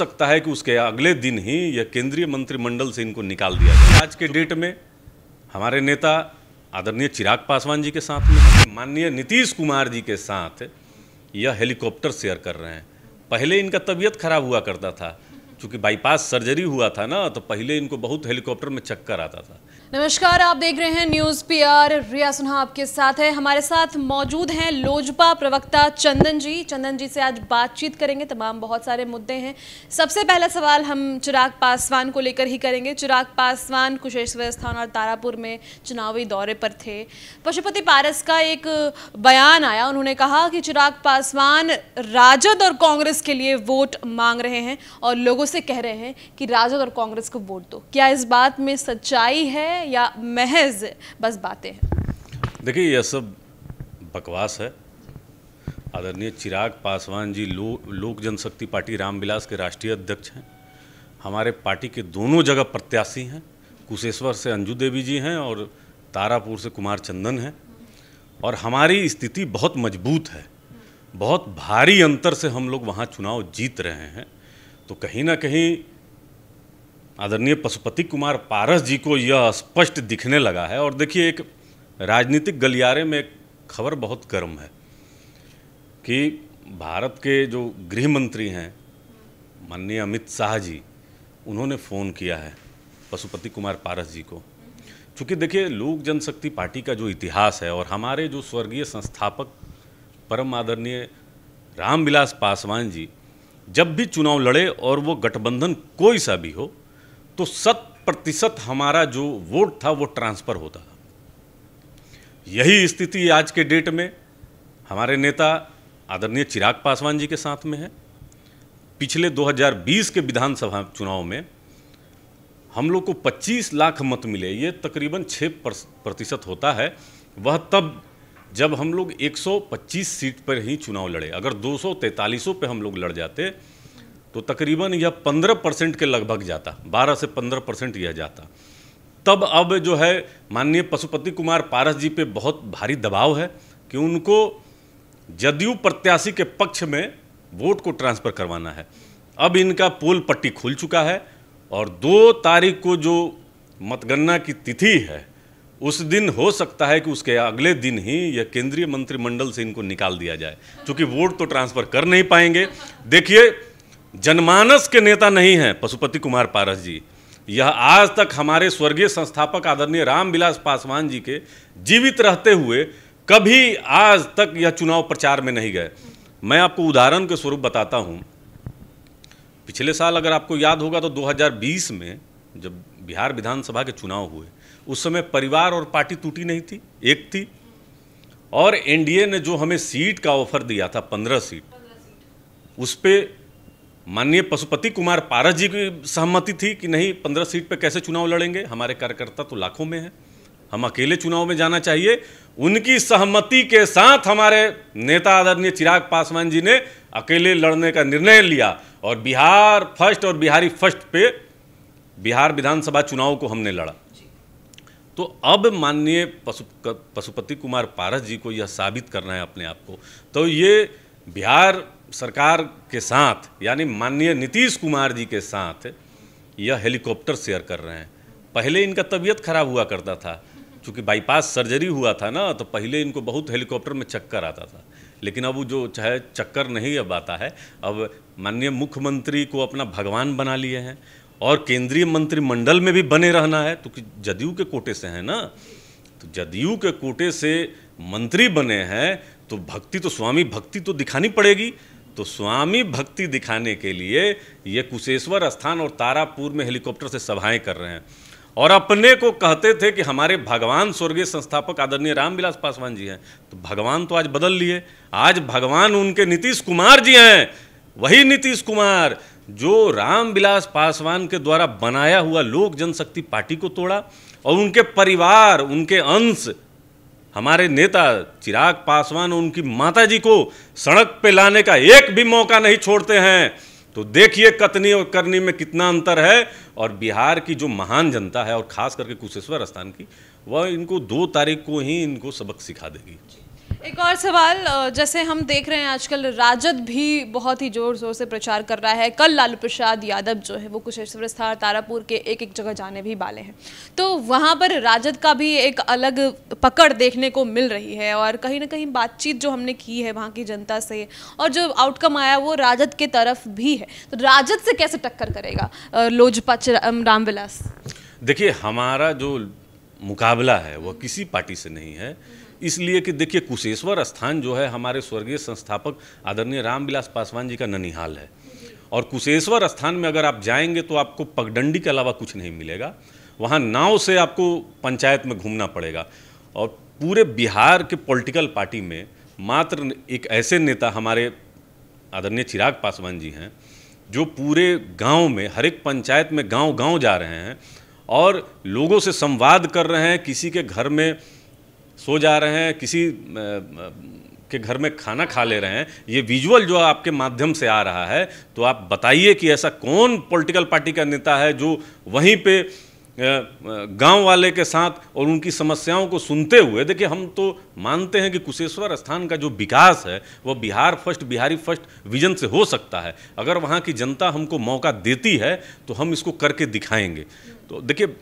सकता है कि उसके अगले दिन ही यह केंद्रीय मंत्रिमंडल से इनको निकाल दिया जाए। आज के डेट में हमारे नेता आदरणीय चिराग पासवान जी के साथ में माननीय नीतीश कुमार जी के साथ यह हेलीकॉप्टर शेयर कर रहे हैं। पहले इनका तबीयत खराब हुआ करता था, क्योंकि बाईपास सर्जरी हुआ था ना, तो पहले इनको बहुत हेलीकॉप्टर में चक्कर आता था। नमस्कार, आप देख रहे हैं न्यूज़ पीआर। रिया सिन्हा आपके साथ है। हमारे साथ मौजूद हैं लोजपा प्रवक्ता चंदन जी। चंदन जी से आज बातचीत करेंगे, तमाम बहुत सारे मुद्दे हैं। सबसे पहला सवाल हम चिराग पासवान को लेकर ही करेंगे। चिराग पासवान कुशेश्वर स्थान और तारापुर में चुनावी दौरे पर थे। पशुपति पारस का एक बयान आया, उन्होंने कहा कि चिराग पासवान राजद और कांग्रेस के लिए वोट मांग रहे हैं और लोगों से कह रहे हैं कि राजद और कांग्रेस को वोट दो। क्या इस बात में सच्चाई है या महज बस बातें हैं? देखिए, यह सब बकवास है। आदरणीय चिराग पासवान जी लोक जनशक्ति पार्टी रामविलास के राष्ट्रीय अध्यक्ष हैं। हमारे पार्टी के दोनों जगह प्रत्याशी हैं। कुशेश्वर से अंजू देवी जी हैं और तारापुर से कुमार चंदन हैं। और हमारी स्थिति बहुत मजबूत है। बहुत भारी अंतर से हम लोग वहाँ चुनाव जीत रहे हैं। तो कहीं ना कहीं आदरणीय पशुपति कुमार पारस जी को यह स्पष्ट दिखने लगा है। और देखिए, एक राजनीतिक गलियारे में एक खबर बहुत गर्म है कि भारत के जो गृह मंत्री हैं माननीय अमित शाह जी, उन्होंने फ़ोन किया है पशुपति कुमार पारस जी को। चूँकि देखिए, लोक जनशक्ति पार्टी का जो इतिहास है और हमारे जो स्वर्गीय संस्थापक परम आदरणीय रामविलास पासवान जी जब भी चुनाव लड़े और वो गठबंधन कोई सा भी हो, तो 100% हमारा जो वोट था वो ट्रांसफ़र होता था। यही स्थिति आज के डेट में हमारे नेता आदरणीय चिराग पासवान जी के साथ में है। पिछले 2020 के विधानसभा चुनाव में हम लोग को 25 लाख मत मिले। ये तकरीबन 6% होता है। वह तब जब हम लोग 125 सीट पर ही चुनाव लड़े। अगर 243 पे हम लोग लड़ जाते तो तकरीबन यह 15% के लगभग जाता, 12 से 15% यह जाता। तब अब जो है माननीय पशुपति कुमार पारस जी पे बहुत भारी दबाव है कि उनको जदयू प्रत्याशी के पक्ष में वोट को ट्रांसफ़र करवाना है। अब इनका पोल पट्टी खुल चुका है और 2 तारीख को जो मतगणना की तिथि है, उस दिन हो सकता है कि उसके अगले दिन ही यह केंद्रीय मंत्रिमंडल से इनको निकाल दिया जाए, क्योंकि वोट तो ट्रांसफ़र कर नहीं पाएंगे। देखिए, जनमानस के नेता नहीं हैं पशुपति कुमार पारस जी। यह आज तक हमारे स्वर्गीय संस्थापक आदरणीय रामविलास पासवान जी के जीवित रहते हुए कभी आज तक यह चुनाव प्रचार में नहीं गए। मैं आपको उदाहरण के स्वरूप बताता हूं। पिछले साल अगर आपको याद होगा तो 2020 में जब बिहार विधानसभा के चुनाव हुए, उस समय परिवार और पार्टी टूटी नहीं थी, एक थी। और एनडीए ने जो हमें सीट का ऑफर दिया था 15 सीट, उस पर माननीय पशुपति कुमार पारस जी की सहमति थी कि नहीं, 15 सीट पे कैसे चुनाव लड़ेंगे, हमारे कार्यकर्ता तो लाखों में हैं, हम अकेले चुनाव में जाना चाहिए। उनकी सहमति के साथ हमारे नेता आदरणीय चिराग पासवान जी ने अकेले लड़ने का निर्णय लिया और बिहार फर्स्ट और बिहारी फर्स्ट पे बिहार विधानसभा चुनाव को हमने लड़ा। तो अब माननीय पशुपति कुमार पारस जी को यह साबित करना है अपने आप को, तो ये बिहार सरकार के साथ यानी माननीय नीतीश कुमार जी के साथ यह हेलीकॉप्टर शेयर कर रहे हैं। पहले इनका तबीयत खराब हुआ करता था, क्योंकि बाईपास सर्जरी हुआ था ना, तो पहले इनको बहुत हेलीकॉप्टर में चक्कर आता था। लेकिन अब वो जो चाहे चक्कर नहीं अब आता है, अब माननीय मुख्यमंत्री को अपना भगवान बना लिए हैं और केंद्रीय मंत्रिमंडल में भी बने रहना है। तो जदयू के कोटे से हैं ना, तो जदयू के कोटे से मंत्री बने हैं तो भक्ति तो स्वामी भक्ति तो दिखानी पड़ेगी। तो स्वामी भक्ति दिखाने के लिए ये कुशेश्वर स्थान और तारापुर में हेलीकॉप्टर से सभाएं कर रहे हैं और अपने को कहते थे कि हमारे भगवान स्वर्गीय संस्थापक आदरणीय रामविलास पासवान जी हैं। तो भगवान तो आज बदल लिए, आज भगवान उनके नीतीश कुमार जी हैं। वही नीतीश कुमार जो रामविलास पासवान के द्वारा बनाया हुआ लोक जनशक्ति पार्टी को तोड़ा और उनके परिवार, उनके अंश, हमारे नेता चिराग पासवान और उनकी माता जी को सड़क पे लाने का एक भी मौका नहीं छोड़ते हैं। तो देखिए कतनी और करनी में कितना अंतर है। और बिहार की जो महान जनता है और खास करके कुशेश्वर स्थान की, वह इनको 2 तारीख को ही इनको सबक सिखा देगी। एक और सवाल, जैसे हम देख रहे हैं आजकल राजद भी बहुत ही जोर शोर से प्रचार कर रहा है। कल लालू प्रसाद यादव जो है वो कुशेश्वर स्थान, तारापुर के एक एक जगह जाने भी वाले हैं, तो वहाँ पर राजद का भी एक अलग पकड़ देखने को मिल रही है और कहीं ना कहीं बातचीत जो हमने की है वहाँ की जनता से और जो आउटकम आया वो राजद के तरफ भी है। तो राजद से कैसे टक्कर करेगा लोजपा रामविलास? देखिए, हमारा जो मुकाबला है वह किसी पार्टी से नहीं है, इसलिए कि देखिए कुशेश्वर स्थान जो है हमारे स्वर्गीय संस्थापक आदरणीय रामविलास पासवान जी का ननिहाल है और कुशेश्वर स्थान में अगर आप जाएंगे तो आपको पगडंडी के अलावा कुछ नहीं मिलेगा। वहाँ नाव से आपको पंचायत में घूमना पड़ेगा और पूरे बिहार के पॉलिटिकल पार्टी में मात्र एक ऐसे नेता हमारे आदरणीय चिराग पासवान जी हैं जो पूरे गांव में, हर एक पंचायत में गांव-गांव जा रहे हैं और लोगों से संवाद कर रहे हैं। किसी के घर में सो जा रहे हैं, किसी के घर में खाना खा ले रहे हैं। ये विजुअल जो आपके माध्यम से आ रहा है, तो आप बताइए कि ऐसा कौन पॉलिटिकल पार्टी का नेता है जो वहीं पे गांव वाले के साथ और उनकी समस्याओं को सुनते हुए, देखिए हम तो मानते हैं कि कुशेश्वर स्थान का जो विकास है वह Bihar first, Bihari first vision से हो सकता है। अगर वहाँ की जनता हमको मौका देती है तो हम इसको करके दिखाएंगे। तो देखिए,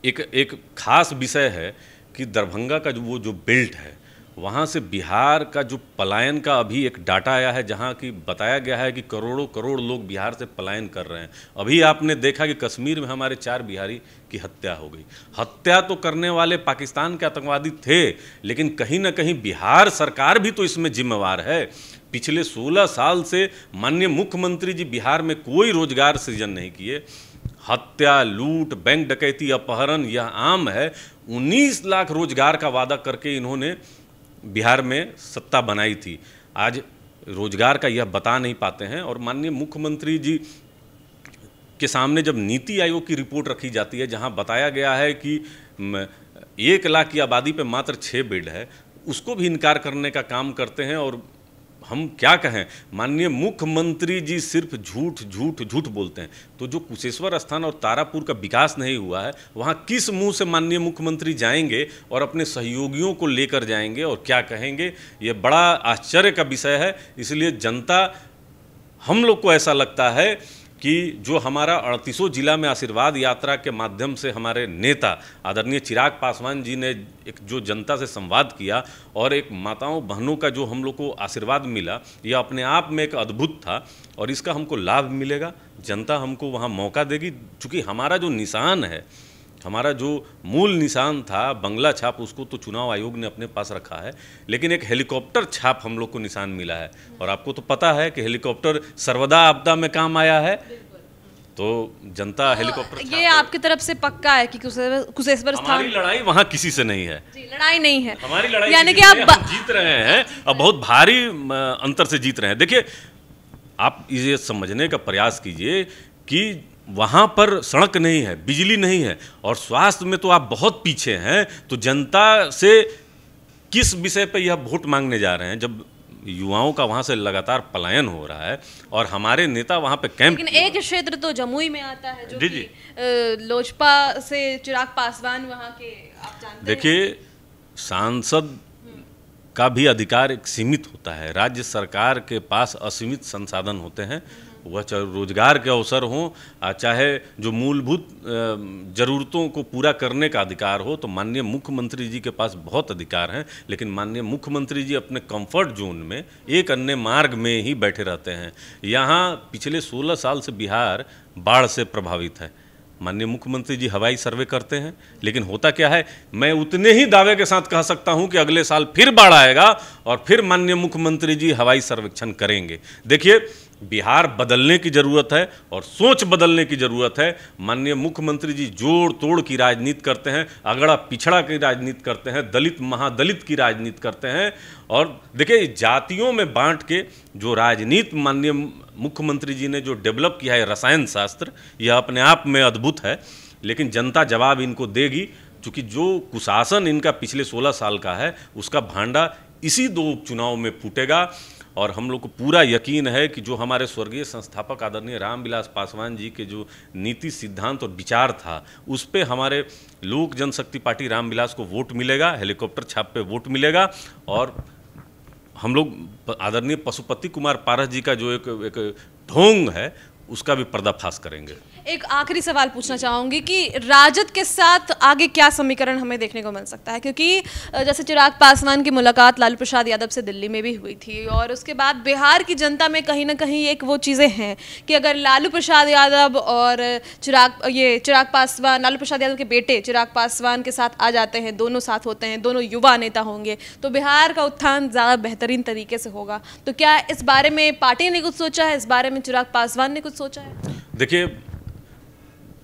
एक खास विषय है कि दरभंगा का जो बेल्ट है, वहाँ से बिहार का जो पलायन का अभी एक डाटा आया है जहाँ की बताया गया है कि करोड़ों करोड़ लोग बिहार से पलायन कर रहे हैं। अभी आपने देखा कि कश्मीर में हमारे 4 बिहारी की हत्या हो गई। हत्या तो करने वाले पाकिस्तान के आतंकवादी थे, लेकिन कहीं ना कहीं बिहार सरकार भी तो इसमें जिम्मेवार है। पिछले 16 साल से माननीय मुख्यमंत्री जी बिहार में कोई रोजगार सृजन नहीं किए। हत्या, लूट, बैंक डकैती, अपहरण यह आम है। 19 लाख रोजगार का वादा करके इन्होंने बिहार में सत्ता बनाई थी। आज रोजगार का यह बता नहीं पाते हैं और माननीय मुख्यमंत्री जी के सामने जब नीति आयोग की रिपोर्ट रखी जाती है जहां बताया गया है कि 1 लाख की आबादी पे मात्र 6 बेड है, उसको भी इनकार करने का काम करते हैं। और हम क्या कहें, माननीय मुख्यमंत्री जी सिर्फ झूठ बोलते हैं। तो जो कुशेश्वर स्थान और तारापुर का विकास नहीं हुआ है, वहाँ किस मुंह से माननीय मुख्यमंत्री जाएंगे और अपने सहयोगियों को लेकर जाएंगे और क्या कहेंगे, ये बड़ा आश्चर्य का विषय है। इसलिए जनता, हम लोग को ऐसा लगता है कि जो हमारा 38 जिला में आशीर्वाद यात्रा के माध्यम से हमारे नेता आदरणीय चिराग पासवान जी ने एक जो जनता से संवाद किया और एक माताओं बहनों का जो हम लोग को आशीर्वाद मिला, यह अपने आप में एक अद्भुत था और इसका हमको लाभ मिलेगा। जनता हमको वहाँ मौका देगी, चूँकि हमारा जो निशान है, हमारा जो मूल निशान था बंगला छाप, उसको तो चुनाव आयोग ने अपने पास रखा है, लेकिन एक हेलीकॉप्टर छाप हम लोग को निशान मिला है। और आपको तो पता है कि हेलीकॉप्टर सर्वदा आपदा में काम आया है, तो जनता हेलीकॉप्टर ये आपकी तरफ से पक्का है कि कुशेश्वर स्थान, हमारी लड़ाई वहाँ किसी से नहीं है। जी, लड़ाई नहीं है, हमारी लड़ाई यानी कि आप जीत रहे हैं और बहुत भारी अंतर से जीत रहे हैं। देखिए, आप ये समझने का प्रयास कीजिए कि वहाँ पर सड़क नहीं है, बिजली नहीं है और स्वास्थ्य में तो आप बहुत पीछे हैं। तो जनता से किस विषय पे यह वोट मांगने जा रहे हैं जब युवाओं का वहाँ से लगातार पलायन हो रहा है और हमारे नेता वहाँ पे कैंप। लेकिन एक क्षेत्र तो जमुई में आता है जो कि लोजपा से चिराग पासवान वहाँ के, आप जानते हैं। देखिए, सांसद का भी अधिकार एक सीमित होता है, राज्य सरकार के पास असीमित संसाधन होते हैं। वह चाहे रोजगार के अवसर हों, चाहे जो मूलभूत ज़रूरतों को पूरा करने का अधिकार हो, तो माननीय मुख्यमंत्री जी के पास बहुत अधिकार हैं। लेकिन माननीय मुख्यमंत्री जी अपने कंफर्ट जोन में एक अन्य मार्ग में ही बैठे रहते हैं। यहाँ पिछले 16 साल से बिहार बाढ़ से प्रभावित है। माननीय मुख्यमंत्री जी हवाई सर्वे करते हैं, लेकिन होता क्या है, मैं उतने ही दावे के साथ कह सकता हूं कि अगले साल फिर बाढ़ आएगा और फिर माननीय मुख्यमंत्री जी हवाई सर्वेक्षण करेंगे। देखिए, बिहार बदलने की ज़रूरत है और सोच बदलने की ज़रूरत है। माननीय मुख्यमंत्री जी जोड़ तोड़ की राजनीति करते हैं, अगड़ा पिछड़ा की राजनीति करते हैं, दलित महादलित की राजनीति करते हैं। और देखिए, जातियों में बांट के जो राजनीति माननीय मुख्यमंत्री जी ने जो डेवलप किया है रसायन शास्त्र, यह अपने आप में अद्भुत है। लेकिन जनता जवाब इनको देगी, क्योंकि जो कुशासन इनका पिछले 16 साल का है उसका भांडा इसी 2 उपचुनाव में फूटेगा। और हम लोग को पूरा यकीन है कि जो हमारे स्वर्गीय संस्थापक आदरणीय रामविलास पासवान जी के जो नीति सिद्धांत और विचार था, उस पे हमारे लोक जनशक्ति पार्टी रामविलास को वोट मिलेगा, हेलीकॉप्टर छाप पे वोट मिलेगा। और हम लोग आदरणीय पशुपति कुमार पारस जी का जो एक ढोंग है उसका भी पर्दाफाश करेंगे। एक आखिरी सवाल पूछना चाहूंगी कि राजद के साथ आगे क्या समीकरण हमें देखने को मिल सकता है, क्योंकि जैसे चिराग पासवान की मुलाकात लालू प्रसाद यादव से दिल्ली में भी हुई थी और उसके बाद बिहार की जनता में कहीं ना कहीं एक वो चीज़ें हैं कि अगर लालू प्रसाद यादव और चिराग पासवान, लालू प्रसाद यादव के बेटे चिराग पासवान के साथ आ जाते हैं, दोनों साथ होते हैं, दोनों युवा नेता होंगे, तो बिहार का उत्थान ज़्यादा बेहतरीन तरीके से होगा। तो क्या इस बारे में पार्टी ने कुछ सोचा है, इस बारे में चिराग पासवान ने कुछ सोचा है? देखिए,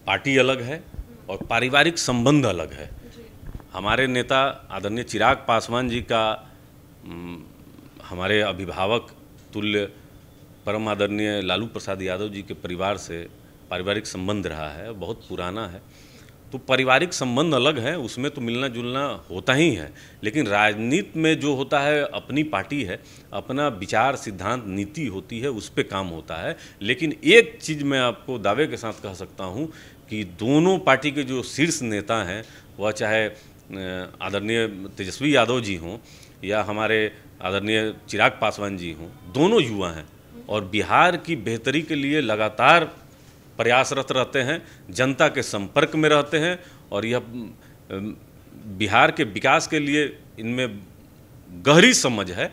पार्टी अलग है और पारिवारिक संबंध अलग है। हमारे नेता आदरणीय चिराग पासवान जी का हमारे अभिभावक तुल्य परम आदरणीय लालू प्रसाद यादव जी के परिवार से पारिवारिक संबंध रहा है, बहुत पुराना है। तो पारिवारिक संबंध अलग है, उसमें तो मिलना जुलना होता ही है। लेकिन राजनीति में जो होता है, अपनी पार्टी है, अपना विचार सिद्धांत नीति होती है, उस पर काम होता है। लेकिन एक चीज़ मैं आपको दावे के साथ कह सकता हूँ कि दोनों पार्टी के जो शीर्ष नेता हैं, वह चाहे आदरणीय तेजस्वी यादव जी हों या हमारे आदरणीय चिराग पासवान जी हों, दोनों युवा हैं और बिहार की बेहतरी के लिए लगातार प्रयासरत रहते हैं, जनता के संपर्क में रहते हैं और यह बिहार के विकास के लिए इनमें गहरी समझ है।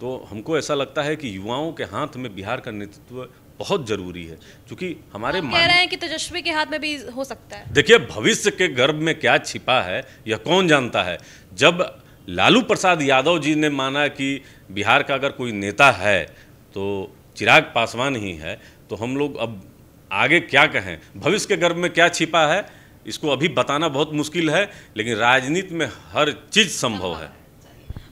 तो हमको ऐसा लगता है कि युवाओं के हाथ में बिहार का नेतृत्व बहुत जरूरी है, क्योंकि हमारे कह रहे हैं कि तेजस्वी के हाथ में भी हो सकता है। देखिए, भविष्य के गर्भ में क्या छिपा है यह कौन जानता है। जब लालू प्रसाद यादव जी ने माना कि बिहार का अगर कोई नेता है तो चिराग पासवान ही है, तो हम लोग अब आगे क्या कहें, भविष्य के गर्भ में क्या छिपा है इसको अभी बताना बहुत मुश्किल है, लेकिन राजनीति में हर चीज़ संभव है।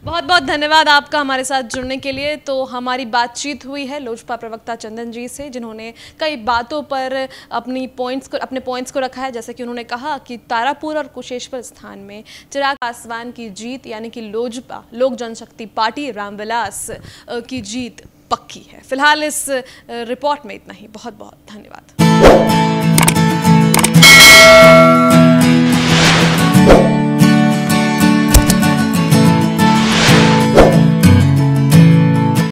बहुत बहुत धन्यवाद आपका हमारे साथ जुड़ने के लिए। तो हमारी बातचीत हुई है लोजपा प्रवक्ता चंदन जी से, जिन्होंने कई बातों पर अपने पॉइंट्स को रखा है। जैसे कि उन्होंने कहा कि तारापुर और कुशेश्वर स्थान में चिराग पासवान की जीत, यानी कि लोजपा लोक जनशक्ति पार्टी रामविलास की जीत पक्की है। फिलहाल इस रिपोर्ट में इतना ही। बहुत बहुत धन्यवाद।